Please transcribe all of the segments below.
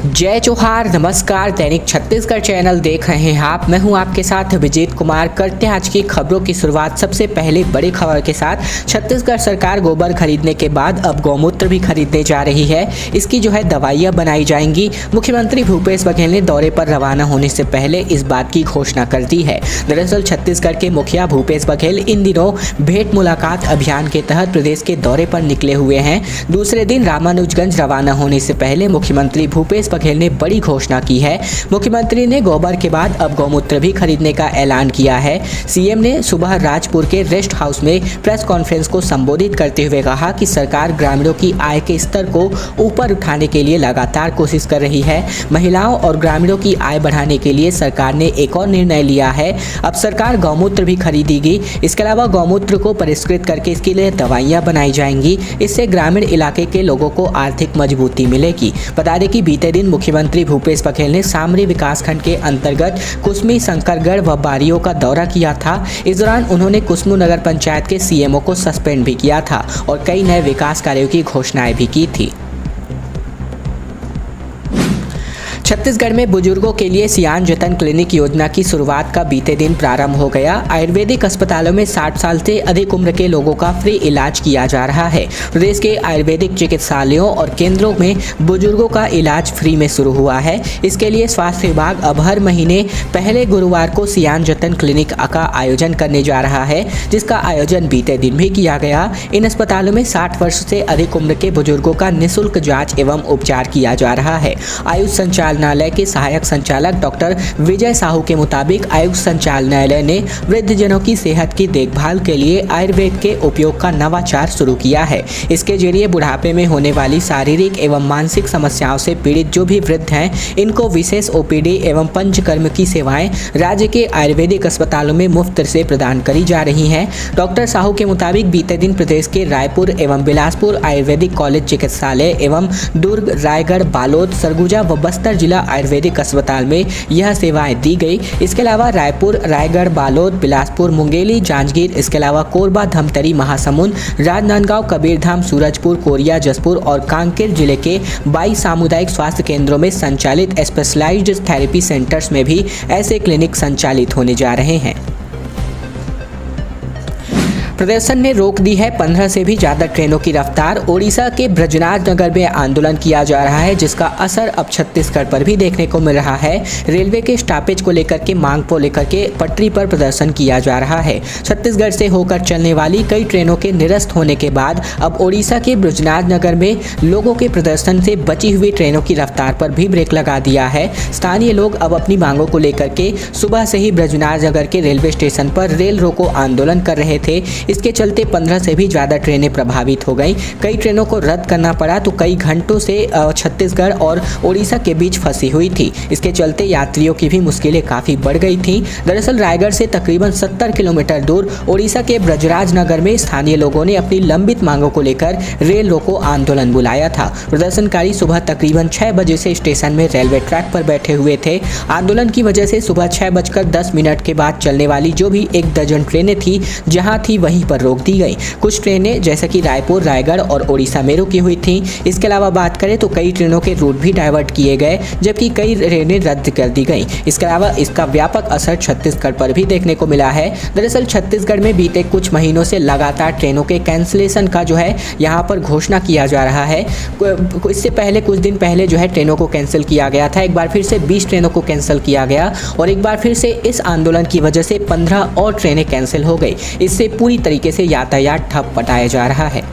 जय जोहार, नमस्कार। दैनिक छत्तीसगढ़ चैनल देख रहे हैं आप। मैं हूं आपके साथ विजेत कुमार। करते हैं आज की खबरों की शुरुआत। सबसे पहले बड़ी खबर के साथ, छत्तीसगढ़ सरकार गोबर खरीदने के बाद अब गौमूत्र भी खरीदने जा रही है। इसकी दवाइयां बनाई जाएंगी। मुख्यमंत्री भूपेश बघेल ने दौरे पर रवाना होने से पहले इस बात की घोषणा कर दी है। दरअसल छत्तीसगढ़ के मुखिया भूपेश बघेल इन दिनों भेंट मुलाकात अभियान के तहत प्रदेश के दौरे पर निकले हुए हैं। दूसरे दिन रामानुजगंज रवाना होने से पहले मुख्यमंत्री भूपेश बघेल ने बड़ी घोषणा की है। मुख्यमंत्री ने गोबर के बाद अब गौमूत्र भी खरीदने का ऐलान किया है। सीएम ने सुबह राजपुर के रेस्ट हाउस में प्रेस कॉन्फ्रेंस को संबोधित करते हुए कहा कि सरकार ग्रामीणों की आय के स्तर को ऊपर उठाने के लिए लगातार कोशिश कर रही है। महिलाओं और ग्रामीणों की आय बढ़ाने के लिए सरकार ने एक और निर्णय लिया है। अब सरकार गौमूत्र भी खरीदेगी। इसके अलावा गौमूत्र को परिष्कृत करके इसके लिए दवाइयां बनाई जाएंगी। इससे ग्रामीण इलाके के लोगों को आर्थिक मजबूती मिलेगी। बता दें कि बीते दिन मुख्यमंत्री भूपेश बघेल ने सामरी विकासखंड के अंतर्गत कुसमी, शंकरगढ़ व बारियों का दौरा किया था। इस दौरान उन्होंने कुसमू नगर पंचायत के सीएमओ को सस्पेंड भी किया था और कई नए विकास कार्यों की घोषणाएं भी की थी। छत्तीसगढ़ में बुजुर्गों के लिए सियान जतन क्लिनिक योजना की शुरुआत का बीते दिन प्रारंभ हो गया। आयुर्वेदिक अस्पतालों में 60 साल से अधिक उम्र के लोगों का फ्री इलाज किया जा रहा है। प्रदेश के आयुर्वेदिक चिकित्सालयों और केंद्रों में बुजुर्गों का इलाज फ्री में शुरू हुआ है। इसके लिए स्वास्थ्य विभाग अब हर महीने पहले गुरुवार को सियान जतन क्लिनिक का आयोजन करने जा रहा है, जिसका आयोजन बीते दिन भी किया गया। इन अस्पतालों में 60 वर्ष से अधिक उम्र के बुजुर्गों का निःशुल्क जाँच एवं उपचार किया जा रहा है। आयुष संचालनालय के सहायक संचालक डॉक्टर विजय साहू के मुताबिक आयुष संचालनालय ने वृद्धजनों की सेहत की देखभाल के लिए आयुर्वेद के उपयोग का नवाचार शुरू किया है। इसके जरिए बुढ़ापे में होने वाली शारीरिक एवं मानसिक समस्याओं से पीड़ित जो भी वृद्ध हैं, इनको विशेष ओपीडी एवं पंचकर्म की सेवाएं राज्य के आयुर्वेदिक अस्पतालों में मुफ्त से प्रदान करी जा रही हैं। डॉक्टर साहू के मुताबिक बीते दिन प्रदेश के रायपुर एवं बिलासपुर आयुर्वेदिक कॉलेज चिकित्सालय एवं दुर्ग, रायगढ़, बालोद, सरगुजा व बस्तर जिला आयुर्वेदिक अस्पताल में यह सेवाएं दी गई। इसके अलावा रायपुर, रायगढ़, बालोद, बिलासपुर, मुंगेली, जांजगीर, इसके अलावा कोरबा, धमतरी, महासमुंद, राजनांदगांव, कबीरधाम, सूरजपुर, कोरिया, जसपुर और कांकेर जिले के 22 सामुदायिक स्वास्थ्य केंद्रों में संचालित स्पेशलाइज्ड थेरेपी सेंटर्स में भी ऐसे क्लिनिक संचालित होने जा रहे हैं। प्रदर्शन ने रोक दी है 15 से भी ज़्यादा ट्रेनों की रफ्तार। ओडिशा के ब्रजराज नगर में आंदोलन किया जा रहा है, जिसका असर अब छत्तीसगढ़ पर भी देखने को मिल रहा है। रेलवे के स्टॉपेज को लेकर के मांग को लेकर के पटरी पर प्रदर्शन किया जा रहा है। छत्तीसगढ़ से होकर चलने वाली कई ट्रेनों के निरस्त होने के बाद अब ओडिशा के ब्रजराज नगर में लोगों के प्रदर्शन से बची हुई ट्रेनों की रफ्तार पर भी ब्रेक लगा दिया है। स्थानीय लोग अब अपनी मांगों को लेकर के सुबह से ही ब्रजराज नगर के रेलवे स्टेशन पर रेल रोको आंदोलन कर रहे थे। इसके चलते 15 से भी ज़्यादा ट्रेनें प्रभावित हो गईं। कई ट्रेनों को रद्द करना पड़ा तो कई घंटों से छत्तीसगढ़ और ओडिशा के बीच फंसी हुई थी। इसके चलते यात्रियों की भी मुश्किलें काफ़ी बढ़ गई थीं। दरअसल रायगढ़ से तकरीबन 70 किलोमीटर दूर ओडिशा के ब्रजराज नगर में स्थानीय लोगों ने अपनी लंबित मांगों को लेकर रेल रोको आंदोलन बुलाया था। प्रदर्शनकारी सुबह तकरीबन 6 बजे से स्टेशन में रेलवे ट्रैक पर बैठे हुए थे। आंदोलन की वजह से सुबह 6:10 के बाद चलने वाली जो भी 1 दर्जन ट्रेनें थी जहां थी वहीं पर रोक दी गई। कुछ ट्रेनें जैसे कि रायपुर, रायगढ़ और ओडिशा में रुकी हुई थीं। इसके अलावा बात करें तो कई ट्रेनों के रूट भी डाइवर्ट किए गए, जबकि कई ट्रेनें रद्द कर दी गई। इसके अलावा इसका व्यापक असर छत्तीसगढ़ पर भी देखने को मिला है। दरअसल छत्तीसगढ़ में बीते कुछ महीनों से लगातार ट्रेनों के कैंसिलेशन का यहाँ पर घोषणा किया जा रहा है। इससे पहले कुछ दिन पहले ट्रेनों को कैंसिल किया गया था। एक बार फिर से 20 ट्रेनों को कैंसिल किया गया और एक बार फिर से इस आंदोलन की वजह से 15 और ट्रेनें कैंसिल हो गई। इससे पूरी तरीके से यातायात ठप बताया जा रहा है।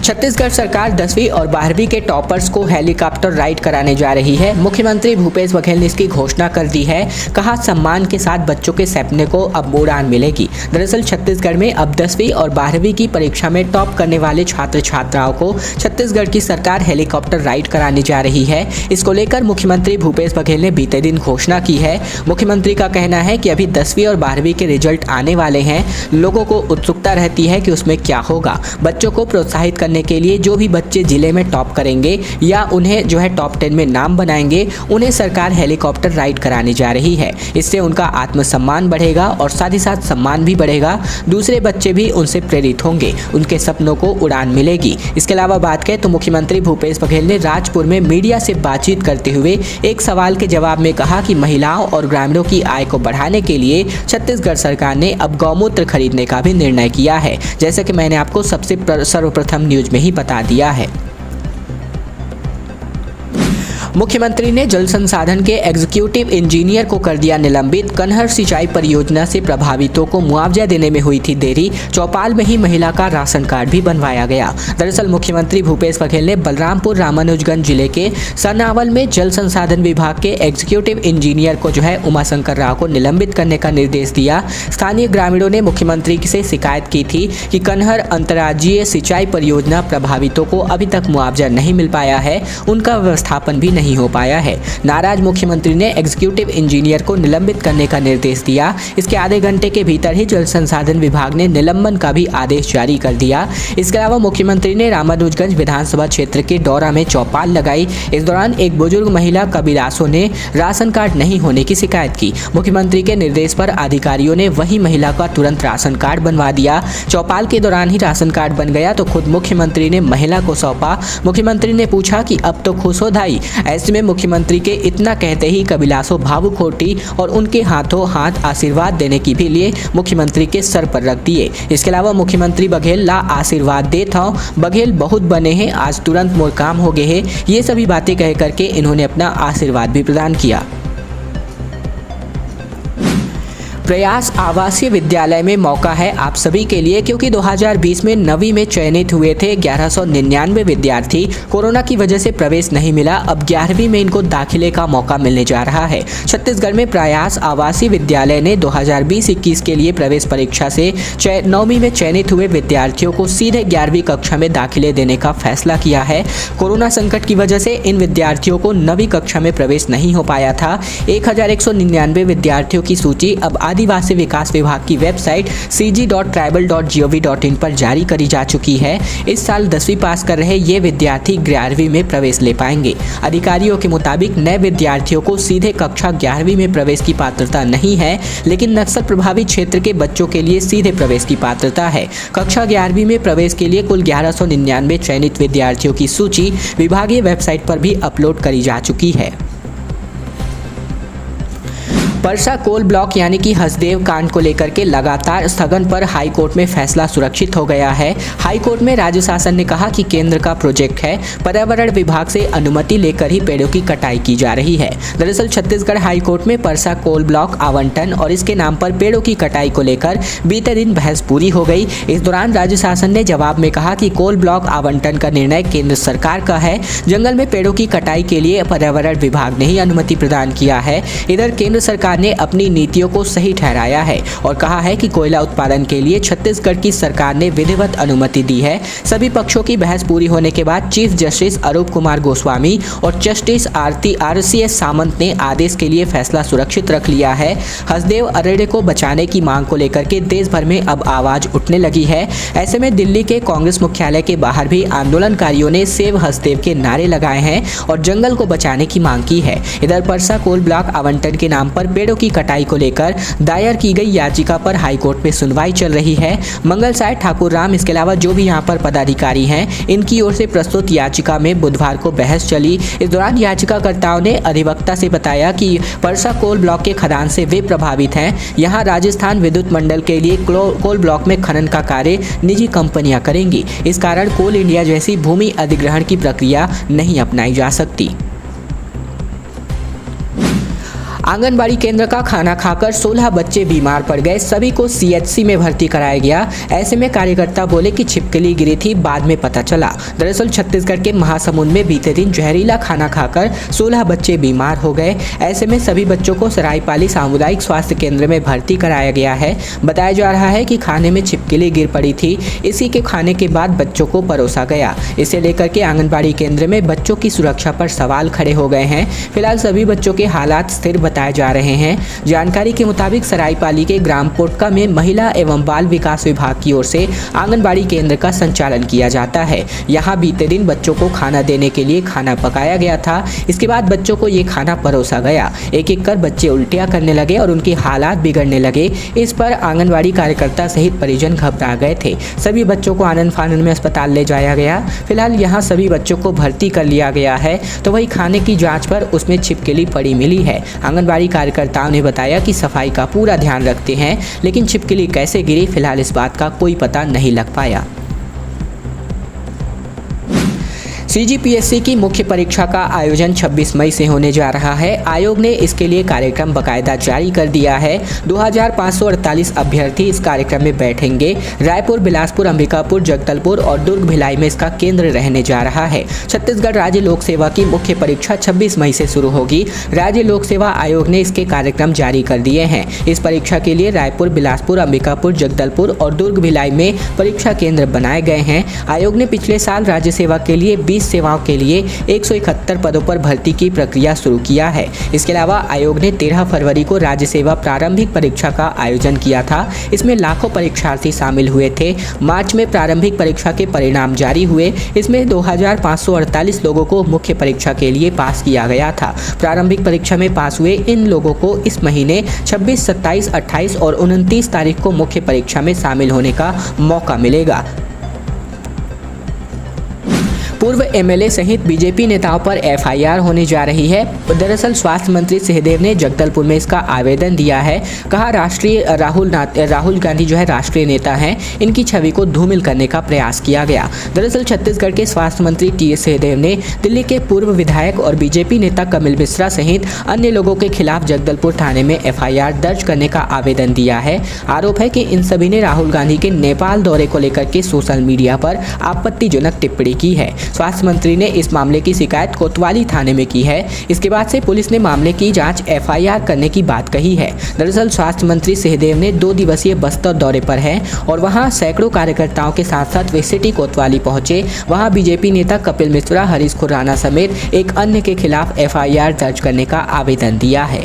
छत्तीसगढ़ सरकार 10वीं और 12वीं के टॉपर्स को हेलीकॉप्टर राइड कराने जा रही है। मुख्यमंत्री भूपेश बघेल ने इसकी घोषणा कर दी है। कहा, सम्मान के साथ बच्चों के सपने को अब उड़ान मिलेगी। दरअसल छत्तीसगढ़ में अब 10वीं और 12वीं की परीक्षा में टॉप करने वाले छात्र छात्राओं को छत्तीसगढ़ की सरकार हेलीकॉप्टर राइड कराने जा रही है। इसको लेकर मुख्यमंत्री भूपेश बघेल ने बीते दिन घोषणा की है। मुख्यमंत्री का कहना है कि अभी 10वीं और 12वीं के रिजल्ट आने वाले हैं। लोगों को उत्सुकता रहती है कि उसमें क्या होगा। बच्चों को प्रोत्साहित करने करने के लिए जो भी बच्चे जिले में टॉप करेंगे या उन्हें जो है टॉप 10 में नाम बनाएंगे, उन्हें सरकार हेलीकॉप्टर राइड कराने जा रही है। इससे उनका आत्मसम्मान बढ़ेगा और साथ ही साथ सम्मान भी बढ़ेगा। दूसरे बच्चे भी उनसे प्रेरित होंगे, उनके सपनों को उड़ान मिलेगी। इसके अलावा बात करें तो मुख्यमंत्री भूपेश बघेल ने राजपुर में मीडिया से बातचीत करते हुए एक सवाल के जवाब में कहा कि महिलाओं और ग्रामीणों की आय को बढ़ाने के लिए छत्तीसगढ़ सरकार ने अब गौमूत्र खरीदने का भी निर्णय किया है, जैसे कि मैंने आपको सबसे सर्वप्रथम न्यूज में ही बता दिया है। मुख्यमंत्री ने जल संसाधन के एग्जीक्यूटिव इंजीनियर को कर दिया निलंबित। कन्हर सिंचाई परियोजना से प्रभावितों को मुआवजा देने में हुई थी देरी। चौपाल में ही महिला का राशन कार्ड भी बनवाया गया। दरअसल मुख्यमंत्री भूपेश बघेल ने बलरामपुर रामानुजगंज जिले के सनावल में जल संसाधन विभाग के एग्जीक्यूटिव इंजीनियर को जो है उमाशंकर राव को निलंबित करने का निर्देश दिया। स्थानीय ग्रामीणों ने मुख्यमंत्री से शिकायत की थी कि कन्हर अंतर्राज्यीय सिंचाई परियोजना प्रभावितों को अभी तक मुआवजा नहीं मिल पाया है, उनका व्यवस्थापन भी नहीं हो पाया है। नाराज मुख्यमंत्री ने एग्जीक्यूटिव इंजीनियर को निलंबित करने का निर्देश दिया। इसके आधे घंटे के भीतर ही जल संसाधन विभाग ने निलंबन का भी आदेश जारी कर दिया। इसके अलावा मुख्यमंत्री ने रामानुजगंज विधानसभा क्षेत्र के डौरा में चौपाल लगाई। इस दौरान एक बुजुर्ग महिला कबीलासों ने राशन कार्ड नहीं होने की शिकायत की। मुख्यमंत्री के निर्देश पर अधिकारियों ने वही महिला का तुरंत राशन कार्ड बनवा दिया। चौपाल के दौरान ही राशन कार्ड बन गया तो खुद मुख्यमंत्री ने महिला को सौंपा। मुख्यमंत्री ने पूछा कि अब तो खुश हो धाई। ऐसे में मुख्यमंत्री के इतना कहते ही कबीलासो भावुक होती और उनके हाथों हाथ आशीर्वाद देने की भी लिए मुख्यमंत्री के सर पर रख दिए। इसके अलावा मुख्यमंत्री बघेल ला आशीर्वाद देता हूँ, बघेल बहुत बने हैं, आज तुरंत मोर काम हो गए हैं, ये सभी बातें कह करके इन्होंने अपना आशीर्वाद भी प्रदान किया। प्रयास आवासीय विद्यालय में मौका है आप सभी के लिए, क्योंकि 2020 में 9वीं में चयनित हुए थे 1199 विद्यार्थी। कोरोना की वजह से प्रवेश नहीं मिला, अब 11वीं में इनको दाखिले का मौका मिलने जा रहा है। छत्तीसगढ़ में प्रयास आवासीय विद्यालय ने 2020-21 के लिए प्रवेश परीक्षा से 9वीं में चयनित हुए विद्यार्थियों को सीधे 11वीं कक्षा में दाखिले देने का फैसला किया है। कोरोना संकट की वजह से इन विद्यार्थियों को 9वीं कक्षा में प्रवेश नहीं हो पाया था। 1199 विद्यार्थियों की सूची अब आदिवासी विकास विभाग की वेबसाइट cg.tribal.gov.in पर जारी करी जा चुकी है। इस साल 10वीं पास कर रहे ये विद्यार्थी 11वीं में प्रवेश ले पाएंगे। अधिकारियों के मुताबिक नए विद्यार्थियों को सीधे कक्षा 11वीं में प्रवेश की पात्रता नहीं है, लेकिन नक्सल प्रभावित क्षेत्र के बच्चों के लिए सीधे प्रवेश की पात्रता है। कक्षा 11वीं में प्रवेश के लिए कुल 1199 चयनित विद्यार्थियों की सूची विभागीय वेबसाइट पर भी अपलोड करी जा चुकी है। परसा कोल ब्लॉक यानी कि हसदेव कांड को लेकर के लगातार स्थगन पर हाई कोर्ट में फैसला सुरक्षित हो गया है। हाई कोर्ट में राज्य शासन ने कहा कि केंद्र का प्रोजेक्ट है, पर्यावरण विभाग से अनुमति लेकर ही पेड़ों की कटाई की जा रही है। दरअसल छत्तीसगढ़ हाई कोर्ट में परसा कोल ब्लॉक आवंटन और इसके नाम पर पेड़ों की कटाई को लेकर बीते दिन बहस पूरी हो गई। इस दौरान राज्य शासन ने जवाब में कहा कि कोल ब्लॉक आवंटन का निर्णय केंद्र सरकार का है। जंगल में पेड़ों की कटाई के लिए पर्यावरण विभाग ने ही अनुमति प्रदान किया है। इधर केंद्र सरकार ने अपनी नीतियों को सही ठहराया है और कहा है कि कोयला उत्पादन के लिए छत्तीसगढ़ की सरकार ने विधिवत अनुमति दी है। सभी पक्षों की बहस पूरी होने के बाद चीफ जस्टिस अरूप कुमार गोस्वामी और जस्टिस RCS सामंत ने आदेश के लिए फैसला सुरक्षित रख लिया है। हसदेव अरण्य को बचाने की मांग को लेकर के देश भर में अब आवाज उठने लगी है। ऐसे में दिल्ली के कांग्रेस मुख्यालय के बाहर भी आंदोलनकारियों ने सेव हसदेव के नारे लगाए हैं और जंगल को बचाने की मांग की है। इधर परसा कोल ब्लॉक आवंटन के नाम पर पेड़ों की कटाई को लेकर दायर की गई याचिका पर हाईकोर्ट में सुनवाई चल रही है। मंगल साय ठाकुर राम, इसके अलावा जो भी यहां पर पदाधिकारी हैं, इनकी ओर से प्रस्तुत याचिका में बुधवार को बहस चली। इस दौरान याचिकाकर्ताओं ने अधिवक्ता से बताया कि परसा कोल ब्लॉक के खदान से वे प्रभावित हैं। यहां राजस्थान विद्युत मंडल के लिए कोल ब्लॉक में खनन का कार्य निजी कंपनियां करेंगी। इस कारण कोल इंडिया जैसी भूमि अधिग्रहण की प्रक्रिया नहीं अपनाई जा सकती। आंगनबाड़ी केंद्र का खाना खाकर 16 बच्चे बीमार पड़ गए, सभी को CHC में भर्ती कराया गया। ऐसे में कार्यकर्ता बोले कि छिपकली गिरी थी, बाद में पता चला। दरअसल छत्तीसगढ़ के महासमुंद में बीते दिन जहरीला खाना खाकर 16 बच्चे बीमार हो गए। ऐसे में सभी बच्चों को सरायपाली सामुदायिक स्वास्थ्य केंद्र में भर्ती कराया गया है। बताया जा रहा है कि खाने में छिपकली गिर पड़ी थी, इसी के खाने के बाद बच्चों को परोसा गया। इसे लेकर के आंगनबाड़ी केंद्र में बच्चों की सुरक्षा पर सवाल खड़े हो गए हैं। फिलहाल सभी बच्चों के हालात स्थिर बताए बताए जा रहे हैं। जानकारी के मुताबिक सरायपाली के ग्राम पोटका में महिला एवं बाल विकास विभाग की ओर से आंगनबाड़ी केंद्र का संचालन किया जाता है। यहाँ बीते दिन बच्चों को खाना देने के लिए खाना पकाया गया था। इसके बाद बच्चों को ये खाना परोसा गया। एक एक कर बच्चे उल्टियाँ करने लगे और उनकी हालात बिगड़ने लगे। इस पर आंगनबाड़ी कार्यकर्ता सहित परिजन घबरा गए थे। सभी बच्चों को आनन फानन में अस्पताल ले जाया गया। फिलहाल यहाँ सभी बच्चों को भर्ती कर लिया गया है। तो वही खाने की जांच पर उसमें छिपकली पड़ी मिली है। आंगनबाड़ी कार्यकर्ताओं ने बताया कि सफाई का पूरा ध्यान रखते हैं, लेकिन छिपकली कैसे गिरी फिलहाल इस बात का कोई पता नहीं लग पाया। CGPSC की मुख्य परीक्षा का आयोजन 26 मई से होने जा रहा है। आयोग ने इसके लिए कार्यक्रम बाकायदा जारी कर दिया है। 2548 अभ्यर्थी इस कार्यक्रम में बैठेंगे। रायपुर, बिलासपुर, अंबिकापुर, जगदलपुर और दुर्ग भिलाई में इसका केंद्र रहने जा रहा है। छत्तीसगढ़ राज्य लोक सेवा की मुख्य परीक्षा 26 मई से शुरू होगी। राज्य लोक सेवा आयोग ने इसके कार्यक्रम जारी कर दिए हैं। इस परीक्षा के लिए रायपुर, बिलासपुर, अंबिकापुर, जगदलपुर और दुर्ग भिलाई में परीक्षा केंद्र बनाए गए हैं। आयोग ने पिछले साल राज्य सेवा के लिए 20 सेवाओं के लिए 171 पदों पर भर्ती की प्रक्रिया शुरू किया है। इसके अलावा आयोग ने 13 फरवरी को राज्य सेवा प्रारंभिक परीक्षा का आयोजन किया था। इसमें लाखों परीक्षार्थी शामिल हुए थे। मार्च में प्रारंभिक परीक्षा के परिणाम जारी हुए। इसमें 2548 लोगों को मुख्य परीक्षा के लिए पास किया गया था। प्रारंभिक परीक्षा में पास हुए इन लोगों को इस महीने 26, 27, 28 और 29 तारीख को मुख्य परीक्षा में शामिल होने का मौका मिलेगा। पूर्व MLA सहित बीजेपी नेताओं पर FIR होने जा रही है। दरअसल स्वास्थ्य मंत्री सिंहदेव ने जगदलपुर में इसका आवेदन दिया है। कहा राहुल गांधी जो है राष्ट्रीय नेता हैं, इनकी छवि को धूमिल करने का प्रयास किया गया। दरअसल छत्तीसगढ़ के स्वास्थ्य मंत्री TS सिंहदेव ने दिल्ली के पूर्व विधायक और बीजेपी नेता कपिल मिश्रा सहित अन्य लोगों के खिलाफ जगदलपुर थाने में FIR दर्ज करने का आवेदन दिया है। आरोप है कि इन सभी ने राहुल गांधी के नेपाल दौरे को लेकर के सोशल मीडिया पर आपत्तिजनक टिप्पणी की है। स्वास्थ्य मंत्री ने इस मामले की शिकायत कोतवाली थाने में की है। इसके बाद से पुलिस ने मामले की जांच FIR करने की बात कही है। दरअसल स्वास्थ्य मंत्री सिंहदेव ने 2 दिवसीय बस्तर दौरे पर हैं और वहां सैकड़ों कार्यकर्ताओं के साथ साथ वे सिटी कोतवाली पहुंचे। वहां बीजेपी नेता कपिल मिश्रा, हरीश खुराना समेत एक अन्य के खिलाफ FIR दर्ज करने का आवेदन दिया है।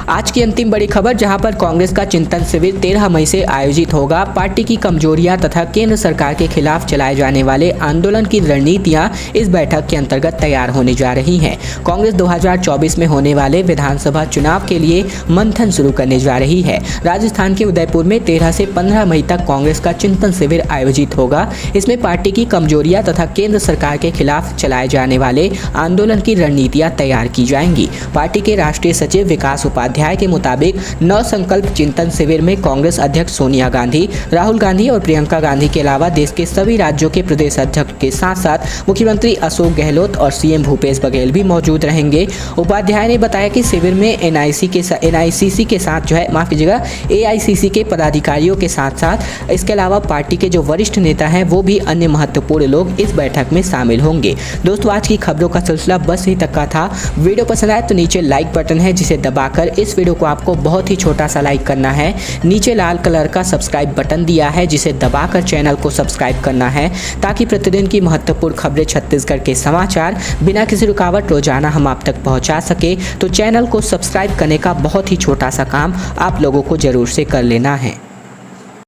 आज की अंतिम बड़ी खबर, जहां पर कांग्रेस का चिंतन शिविर 13 मई से आयोजित होगा। पार्टी की कमजोरियां तथा केंद्र सरकार के खिलाफ चलाए जाने वाले आंदोलन की रणनीतियां इस बैठक के अंतर्गत तैयार होने जा रही हैं। कांग्रेस 2024 में होने वाले विधानसभा चुनाव के लिए मंथन शुरू करने जा रही है। राजस्थान के उदयपुर में 13 से 15 मई तक कांग्रेस का चिंतन शिविर आयोजित होगा। इसमें पार्टी की कमजोरियां तथा केंद्र सरकार के खिलाफ चलाए जाने वाले आंदोलन की रणनीतियां तैयार की जाएंगी। पार्टी के राष्ट्रीय सचिव विकास उपाध्याय के मुताबिक 9 संकल्प चिंतन शिविर में कांग्रेस अध्यक्ष सोनिया गांधी, राहुल गांधी और प्रियंका गांधी के अलावा देश के सभी राज्यों के प्रदेश अध्यक्ष के साथ साथ मुख्यमंत्री अशोक गहलोत और CM भूपेश बघेल भी मौजूद रहेंगे। उपाध्याय ने बताया कि शिविर में NICC के साथ जो है AICC के पदाधिकारियों के साथ साथ इसके अलावा पार्टी के जो वरिष्ठ नेता हैं वो भी अन्य महत्वपूर्ण लोग इस बैठक में शामिल होंगे। दोस्तों, आज की खबरों का सिलसिला बस यही तक का था। वीडियो पसंद आए तो नीचे लाइक बटन है जिसे दबाकर इस वीडियो को आपको बहुत ही छोटा सा लाइक करना है। नीचे लाल कलर का सब्सक्राइब बटन दिया है जिसे दबाकर चैनल को सब्सक्राइब करना है, ताकि प्रतिदिन की महत्वपूर्ण खबरें, छत्तीसगढ़ के समाचार बिना किसी रुकावट रोजाना हम आप तक पहुंचा सके। तो चैनल को सब्सक्राइब करने का बहुत ही छोटा सा काम आप लोगों को जरूर से कर लेना है।